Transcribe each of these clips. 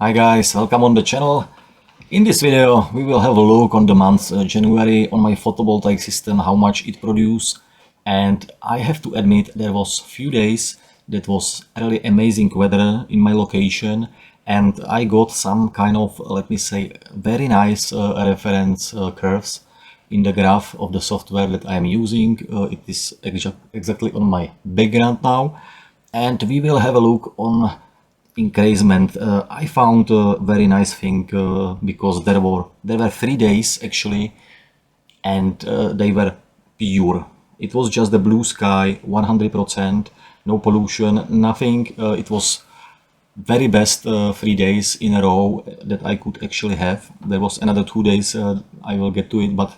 Hi guys, welcome on the channel. In this video we will have a look on the month January on my photovoltaic system, how much it produced. And I have to admit there was few days that was really amazing weather in my location, and I got some kind of, let me say, very nice reference curves in the graph of the software that I am using. It is exactly on my background now, and we will have a look on increasement. I found a very nice thing because there were 3 days actually, and they were pure. It was just the blue sky, 100%, no pollution, nothing. It was very best 3 days in a row that I could actually have. There was another 2 days, I will get to it, but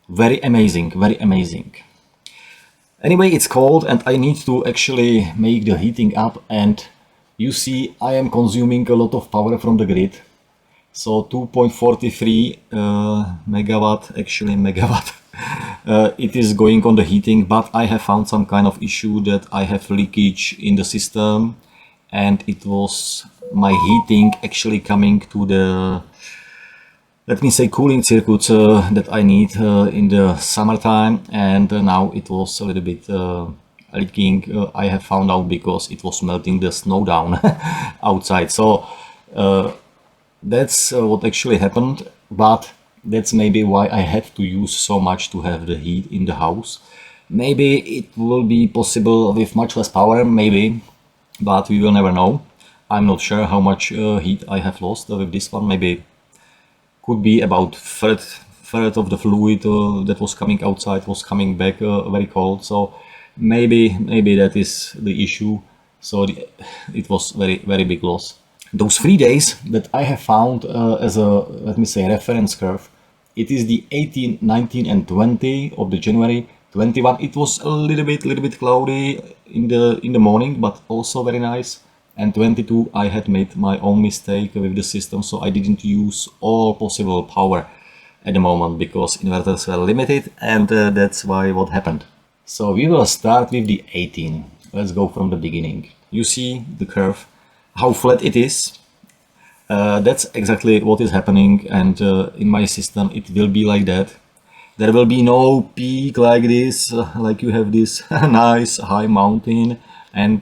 very amazing, very amazing. Anyway, it's cold and I need to actually make the heating up, and you see I am consuming a lot of power from the grid. So 2.43 megawatt, actually megawatt, it is going on the heating, but I have found some kind of issue that I have leakage in the system, and it was my heating actually coming to the, let me say, cooling circuits that I need in the summertime, and now it was a little bit leaking. I have found out because it was melting the snow down outside. So that's what actually happened, but that's maybe why I had to use so much to have the heat in the house. Maybe it will be possible with much less power, maybe, but we will never know. I'm not sure how much heat I have lost with this one. Maybe could be about third of the fluid that was coming outside was coming back very cold. So maybe that is the issue. So it was very big loss. Those 3 days that I have found as a, let me say, reference curve, it is the 18, 19 and 20 of the January. 21 it was a little bit cloudy in the morning, but also very nice. And 22 I had made my own mistake with the system, so I didn't use all possible power at the moment because inverters were limited, and that's why what happened. So we will start with the 18. Let's go from the beginning. You see the curve, how flat it is. That's exactly what is happening, and in my system it will be like that. There will be no peak like this, like you have this nice high mountain and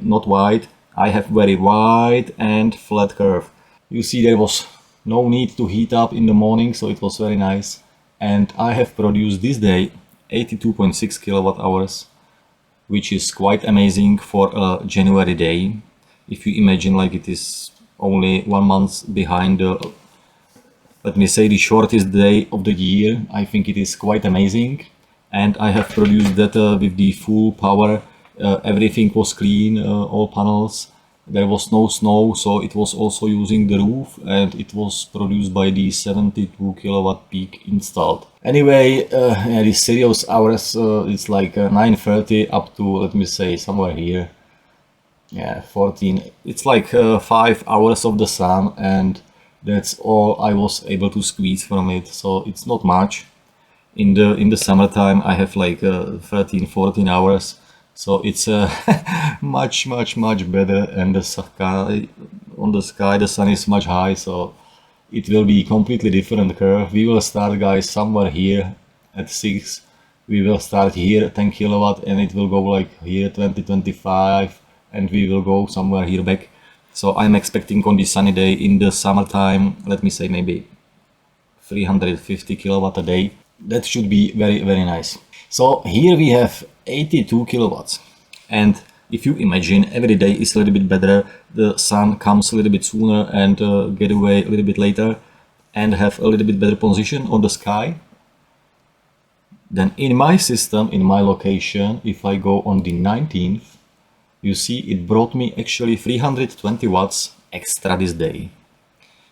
not wide. I have very wide and flat curve. You see there was no need to heat up in the morning, so it was very nice. And I have produced this day 82.6 kilowatt hours, which is quite amazing for a January day. If you imagine, like, it is only 1 month behind the, let me say, the shortest day of the year, I think it is quite amazing. And I have produced that with the full power. Everything was clean, all panels. There was no snow, so it was also using the roof, and it was produced by the 72 kilowatt peak installed. Anyway, yeah, the serious hours, it's like 9:30 up to, let me say, somewhere here. Yeah, 14. It's like 5 hours of the sun, and that's all I was able to squeeze from it. So it's not much. In the summertime I have like 13-14 hours, so it's much better. And the sky, on the sky the sun is much high, so it will be completely different curve. We will start, guys, somewhere here at 6. We will start here 10 kilowatt, and it will go like here 20-25, and we will go somewhere here back. So I'm expecting on this sunny day in the summertime, let me say, maybe 350 kilowatt a day. That should be very nice. So here we have 82 kilowatts, and if you imagine every day is a little bit better, the sun comes a little bit sooner and get away a little bit later, and have a little bit better position on the sky, then in my system, in my location, if I go on the 19th, you see it brought me actually 320 watts extra this day.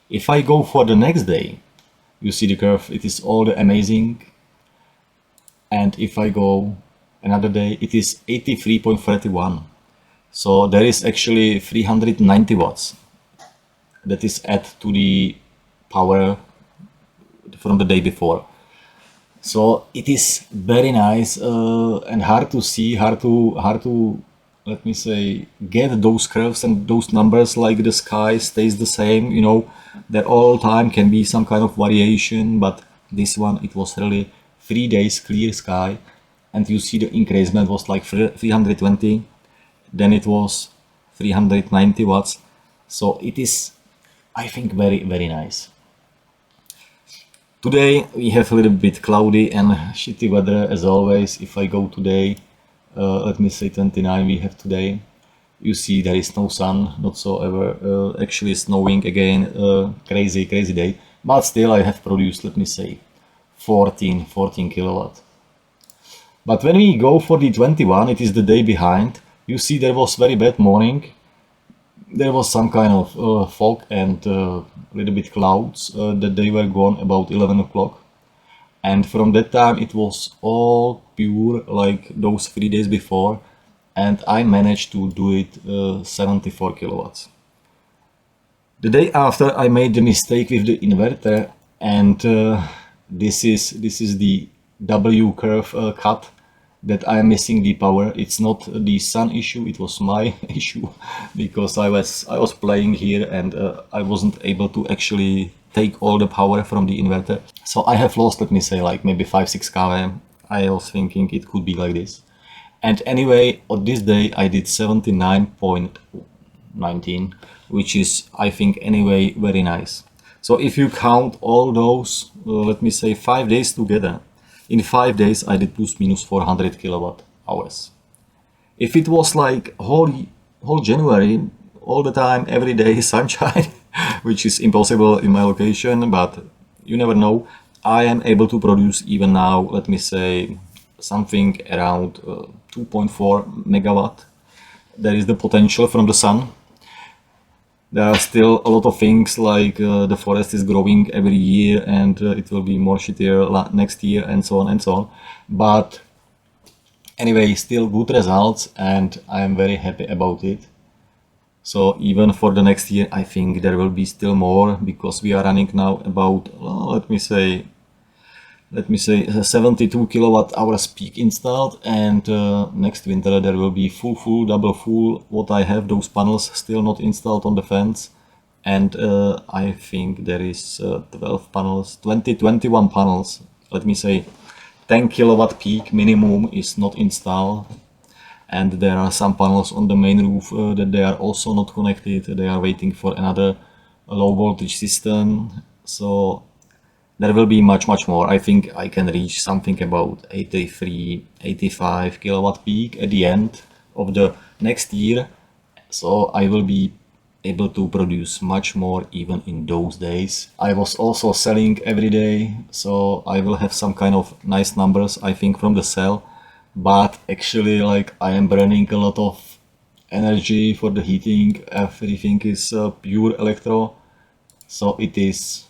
If I go for the next day, you see the curve, it is all amazing. And if I go another day, it is 83.31. So there is actually 390 watts that is added to the power from the day before. So it is very nice and hard to see, hard to let me say, get those curves and those numbers, like the sky stays the same, you know, that all time can be some kind of variation, but this one, it was really 3 days clear sky, and you see the increment was like 320, then it was 390 watts. So it is, I think, very, very nice. Today we have a little bit cloudy and shitty weather as always. If I go today, let me say 29 we have today, you see there is no sun whatsoever, actually snowing again, crazy day, but still I have produced, let me say, 14 kilowatt. But when we go for the 21, it is the day behind, you see there was very bad morning, there was some kind of fog and little bit clouds, that they were gone about 11 o'clock. And from that time it was all pure like those 3 days before, and I managed to do it 74 kilowatts. The day after I made the mistake with the inverter, and this is the W curve cut, that I am missing the power. It's not the sun issue, it was my issue, because I was playing here and I wasn't able to actually take all the power from the inverter. So I have lost, let me say, like maybe 5-6 kW. I was thinking it could be like this. And anyway, on this day I did 79.19, which is, I think, anyway very nice. So if you count all those, let me say, 5 days together, in 5 days I did plus minus 400 kilowatt hours. If it was like whole January, all the time, every day sunshine, which is impossible in my location, but you never know, I am able to produce even now, let me say, something around 2.4 megawatt. There is the potential from the sun. There are still a lot of things, like the forest is growing every year and it will be more shittier next year, and so on and so on. But anyway, still good results, and I am very happy about it. So even for the next year, I think there will be still more, because we are running now about, let me say 72 kilowatt hours peak installed, and next winter there will be full double full what I have, those panels still not installed on the fence, and I think there is 12 panels, 21 panels, let me say 10 kilowatt peak minimum is not installed, and there are some panels on the main roof that they are also not connected, they are waiting for another low voltage system. So there will be much more. I think I can reach something about 85 kilowatt peak at the end of the next year. So I will be able to produce much more even in those days. I was also selling every day, so I will have some kind of nice numbers, I think, from the sell. But actually, like, I am burning a lot of energy for the heating. Everything is pure electro, so it is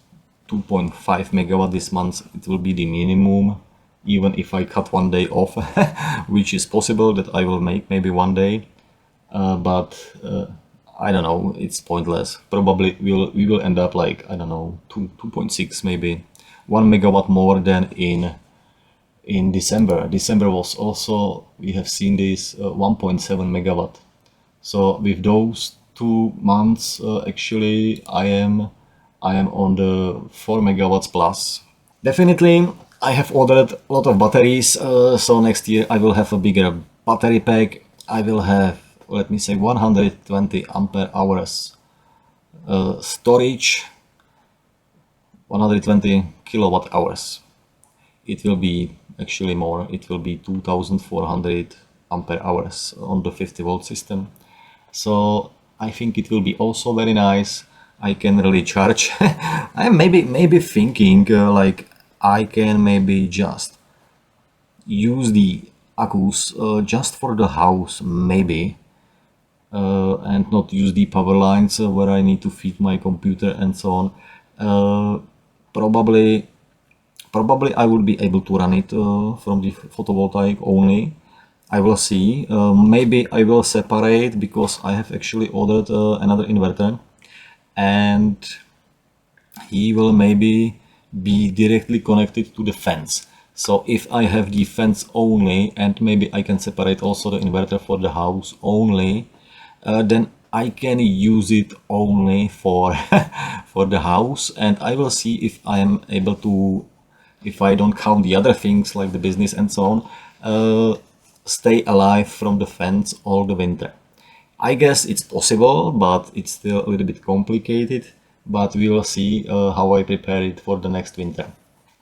2.5 megawatt this month. It will be the minimum, even if I cut one day off, which is possible that I will make maybe one day, but I don't know, it's pointless. Probably we will end up like, I don't know, 2.6, maybe 1 megawatt more than in December. December was also, we have seen this 1.7 megawatt. So with those 2 months, actually I am on the 4 megawatts plus. Definitely I have ordered a lot of batteries, so next year I will have a bigger battery pack. I will have, let me say, 120 ampere hours storage, 120 kilowatt hours. It will be actually more, it will be 2400 ampere hours on the 50 volt system. So I think it will be also very nice. I can really charge. I'm maybe thinking like I can maybe just use the accus just for the house, maybe, and not use the power lines where I need to feed my computer and so on. Probably I will be able to run it from the photovoltaic only. I will see. Maybe I will separate, because I have actually ordered another inverter, and he will maybe be directly connected to the fence. So if I have the fence only, and maybe I can separate also the inverter for the house only, then I can use it only for for the house, and I will see if I am able to, if I don't count the other things like the business and so on, stay alive from the fence all the winter. I guess it's possible, but it's still a little bit complicated, but we will see how I prepare it for the next winter.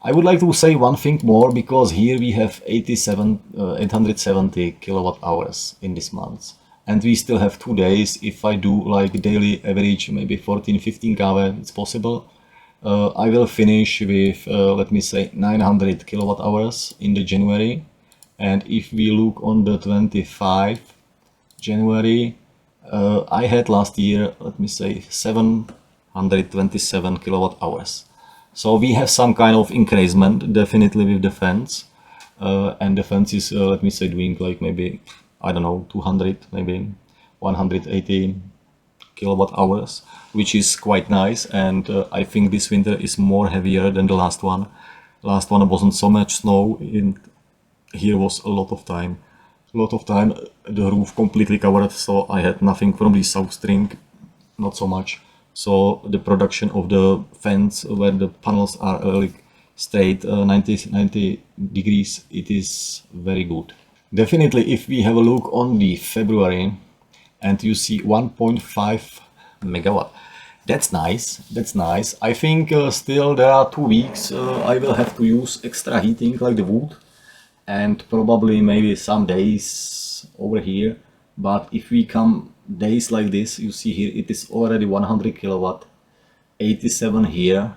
I would like to say one thing more, because here we have 870 kilowatt hours in this month, and we still have 2 days. If I do like daily average, maybe 14-15 kW, it's possible. I will finish with let me say 900 kilowatt hours in the January, and if we look on the 25 January, I had last year, let me say 727 kilowatt hours. So we have some kind of increasement definitely with the fence, and the fence is let me say doing like maybe, I don't know, 200, maybe 180 kilowatt hours, which is quite nice. And I think this winter is more heavier than the last one. Last one wasn't so much snow, and here was a lot of time the roof completely covered, so I had nothing from the south string, not so much. So the production of the fence where the panels are like straight 90 degrees, it is very good. Definitely, if we have a look on the February and you see 1.5 megawatt, that's nice, that's nice. I think still there are 2 weeks I will have to use extra heating like the wood, and probably maybe some days over here. But if we come days like this, you see here it is already 100 kilowatt, 87 here.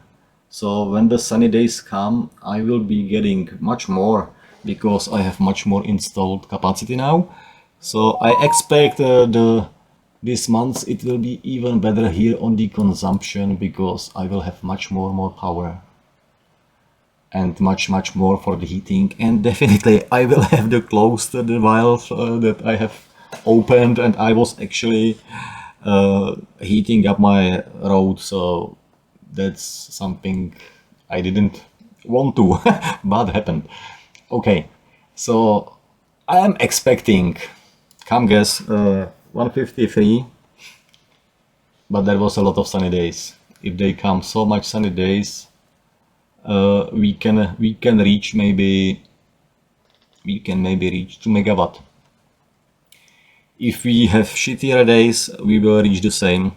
So when the sunny days come, I will be getting much more, because I have much more installed capacity now. So I expect this month it will be even better here on the consumption, because I will have much more power and much more for the heating. And definitely I will have the closed the valve that I have opened, and I was actually heating up my road, so that's something I didn't want to but happened. Okay, so I am expecting, come guess, 153, but there was a lot of sunny days. If they come so much sunny days, we can reach maybe reach 2 megawatt. If we have shittier days, we will reach the same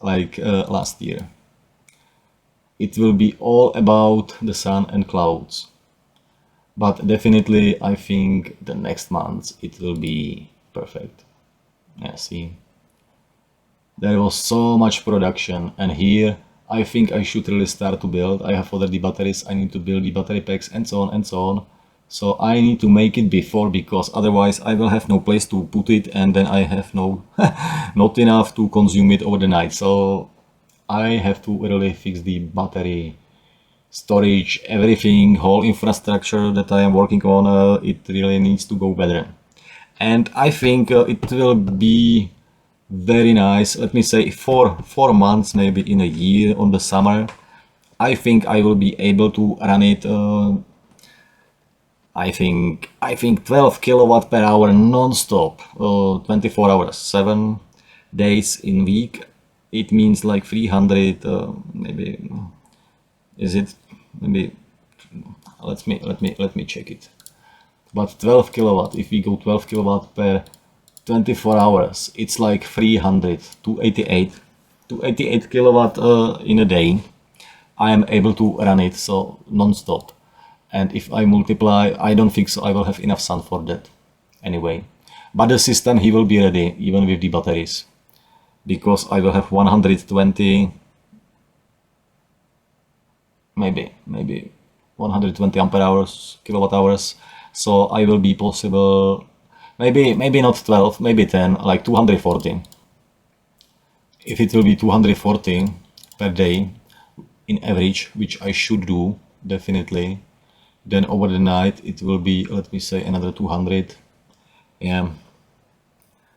like last year. It will be all about the sun and clouds, but definitely I think the next month it will be perfect. Yeah, see, there was so much production, and here I think I should really start to build. I have already batteries, I need to build the battery packs and so on and so on. So I need to make it before, because otherwise I will have no place to put it, and then I have no not enough to consume it over the night. So I have to really fix the battery, storage, everything, whole infrastructure that I am working on. It really needs to go better, and I think it will be very nice. Let me say 4 months, maybe in a year, on the summer, I think I will be able to run it. I think 12 kilowatt per hour non-stop, 24 hours, 7 days in week. It means like 300, maybe, is it, maybe, let me check it. But 12 kilowatt, if we go 12 kilowatt per 24 hours, it's like 300, 288 kilowatt in a day. I am able to run it so non-stop. And if I multiply, I don't think so I will have enough sun for that anyway. But the system, he will be ready even with the batteries, because I will have 120, maybe 120 ampere hours, kilowatt hours. So I will be possible, maybe not 12, maybe 10, like 240. If it will be 240 per day in average, which I should do definitely, then over the night it will be, let me say, another 200. Yeah,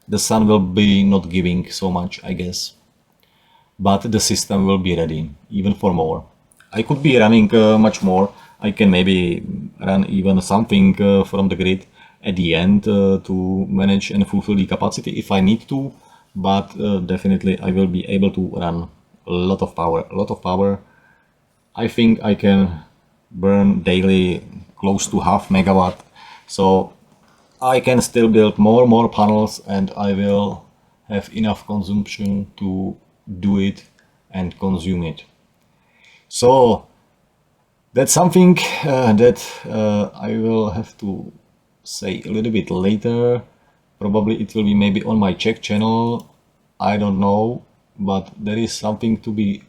the sun will be not giving so much, I guess, but the system will be ready even for more. I could be running much more, I can maybe run even something from the grid at the end to manage and fulfill the capacity if I need to, but definitely I will be able to run a lot of power. I think I can burn daily close to half megawatt, so I can still build more panels and I will have enough consumption to do it and consume it. So that's something that I will have to say a little bit later. Probably it will be maybe on my Czech channel, I don't know, but there is something to be,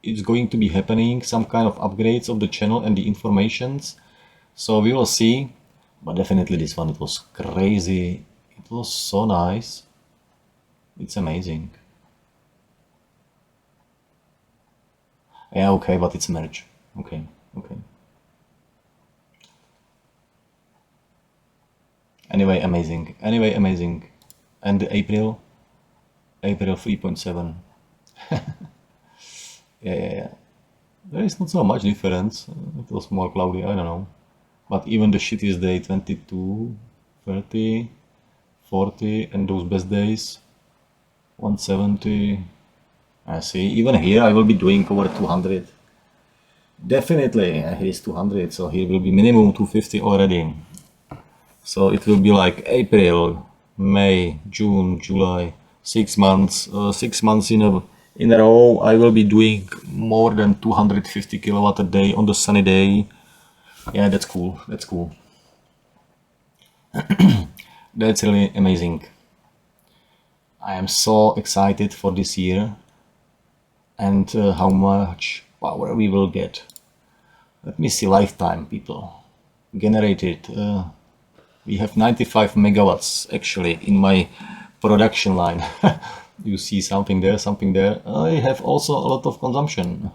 it's going to be happening, some kind of upgrades of the channel and the informations. So we will see, but definitely this one, it was crazy. It was so nice. It's amazing. Yeah, okay, but it's merge. Okay. Anyway, amazing. And April 3.7. Yeah. There is not so much difference. It was more cloudy, I don't know. But even the shittiest day, 22, 30, 40, and those best days, 170. I see. Even here I will be doing over 200. Definitely, here is 200, so here will be minimum 250 already. So it will be like April, May, June, July, 6 months. 6 months in a row. I will be doing more than 250 kilowatt a day on the sunny day. Yeah, that's cool. That's really amazing. I am so excited for this year and how much power we will get. Let me see lifetime, people. Generated. We have 95 megawatts actually in my production line. You see something there. I have also a lot of consumption.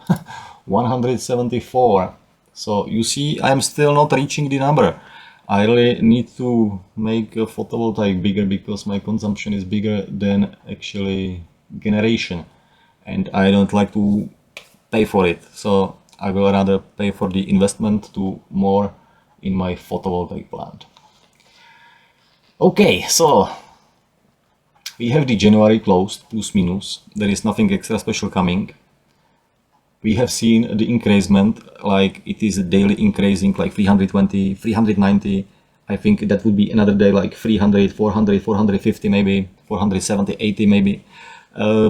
174. So you see, I'm still not reaching the number. I really need to make a photovoltaic bigger because my consumption is bigger than actually generation. And I don't like to pay for it. So I will rather pay for the investment to more in my photovoltaic plant. Okay, so we have the January closed, plus minus. There is nothing extra special coming. We have seen the increasement, like it is daily increasing, like 320, 390. I think that would be another day like 300, 400, 450 maybe, 470, 80 maybe,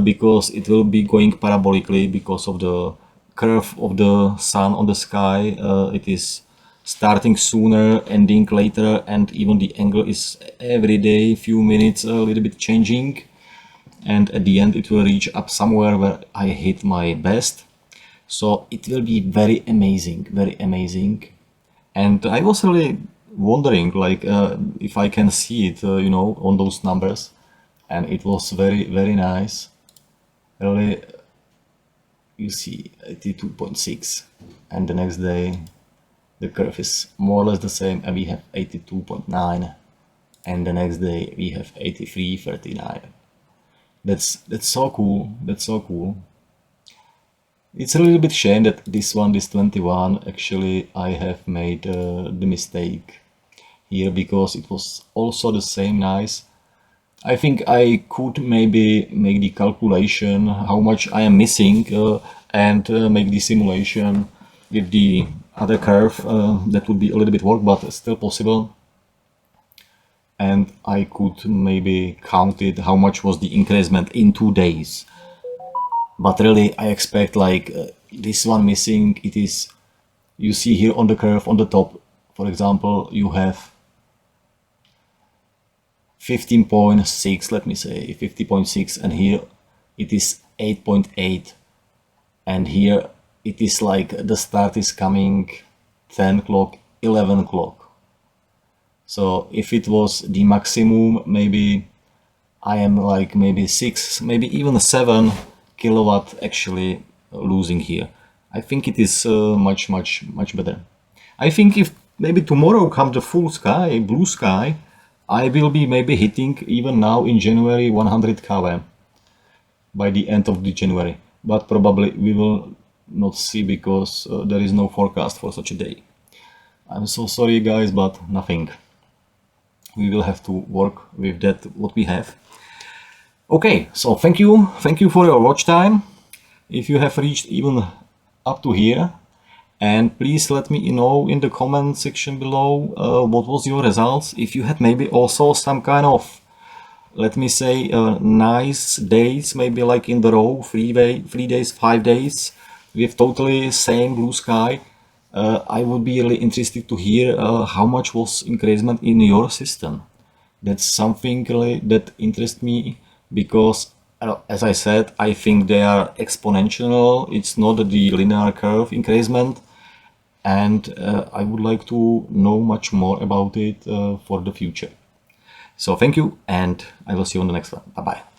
because it will be going parabolically because of the curve of the sun on the sky. It is starting sooner, ending later, and even the angle is every day, few minutes, a little bit changing. And at the end it will reach up somewhere where I hit my best. So it will be very amazing. And I was really wondering, like, if I can see it, on those numbers. And it was very nice. Really, you see 82.6, and the next day the curve is more or less the same, and we have 82.9, and the next day we have 83.39. That's so cool. It's a little bit shame that this 21, actually I have made the mistake here, because it was also the same nice. I think I could maybe make the calculation how much I am missing and make the simulation with the other curve. That would be a little bit work, but still possible. And I could maybe count it how much was the increment in 2 days. But really I expect like this one missing. It is, you see here on the curve on the top, for example, you have 15.6, let me say 50.6, and here it is 8.8, and here it is like the start is coming 10 o'clock, 11 o'clock. So if it was the maximum, maybe I am like maybe 6, maybe even 7 kilowatt actually losing here. I think it is much better. I think if maybe tomorrow comes the full sky, blue sky, I will be maybe hitting even now in January 100 kW by the end of the January. But probably we will not see because there is no forecast for such a day. I'm so sorry guys, but nothing. We will have to work with that what we have. Okay, so thank you for your watch time. If you have reached even up to here, and please let me know in the comment section below what was your results. If you had maybe also some kind of, let me say, nice days, maybe like in the row, 3 days, 5 days with totally same blue sky, I would be really interested to hear how much was increasement in your system. That's something really that interests me, because as I said, I think they are exponential. It's not the linear curve increasement, and I would like to know much more about it for the future. So thank you, and I will see you on the next one. Bye bye.